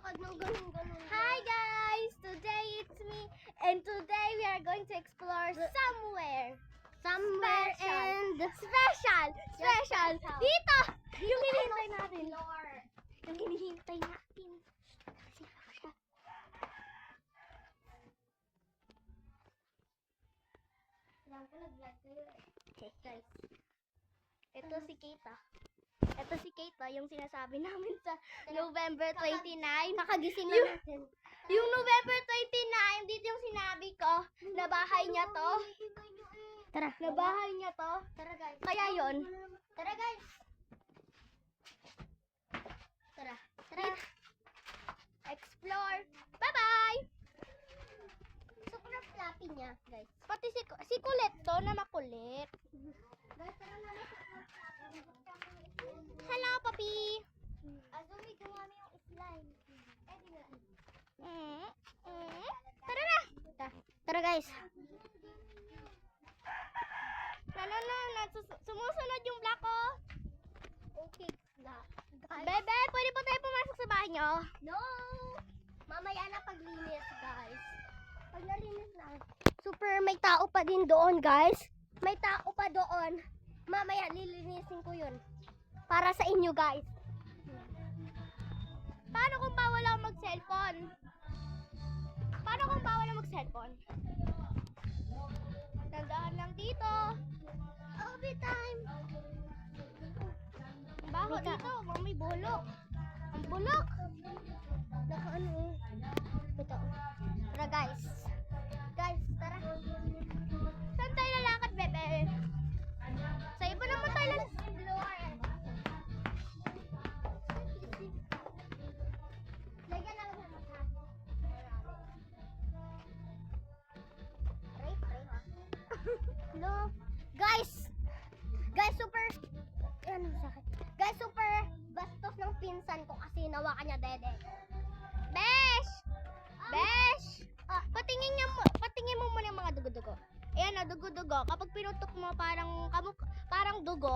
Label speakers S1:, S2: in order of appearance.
S1: Lakad ng ganun-ganun.
S2: Hi guys! Today it's me and today we are going to explore somewhere
S1: Somewhere
S2: special! Dito! Yung hinihintay natin.
S1: Lord.
S2: Yung hinihintay natin. Kasi siya. Okay guys. Ito si Keita. Ito si Keita, yung sinasabi namin sa November 29.
S1: Kakagising na natin.
S2: Yung November 29, dito yung sinabi ko na bahay niya to.
S1: Tara.
S2: Na bahay niya to.
S1: Tara guys.
S2: Kaya yon.
S1: Tara guys. Tara. Tara.
S2: Explore. Bye-bye!
S1: Sobrang fluffy niya guys.
S2: Pati si Kulit to na makulit.
S1: Guys, tara na.
S2: Hello, papi!
S1: Azumi, gumami yung slime. Eh, di na.
S2: Tara na!
S1: Tara guys.
S2: Sumusunod yung block ko.
S1: Okay. Guys.
S2: Bebe, pwede pa tayo pumasok sa bahay niyo?
S1: No! Mamaya na paglinis, guys. Pag nalinis na.
S2: Super, may tao pa din doon, guys.
S1: May tao pa doon. Mamaya lilinisin ko yun.
S2: Para sa inyo, guys. Paano kung bawal ako mag-cellphone? Paano kung bawal ako mag-cellphone? Tandaan lang dito.
S1: Overtime.
S2: Ang baho
S1: Wait,
S2: dito, bang may bulok. Ang bulok.
S1: Nakaano eh. Ito.
S2: Tara, guys.
S1: Guys, tara.
S2: Saan tayo lalakad, bebe? Sa iba naman tayo lalakad.
S1: Lagyan na lang ng mata. Ray, ha?
S2: No.
S1: Guys, super. Ano sakit? Guys, super bastos ng pinsan ko kasi nawakan niya dede.
S2: Besh! Besh! Patingin mo muna yung mga dugo-dugo. Ayan na, dugo-dugo. Kapag pinutok mo, parang dugo.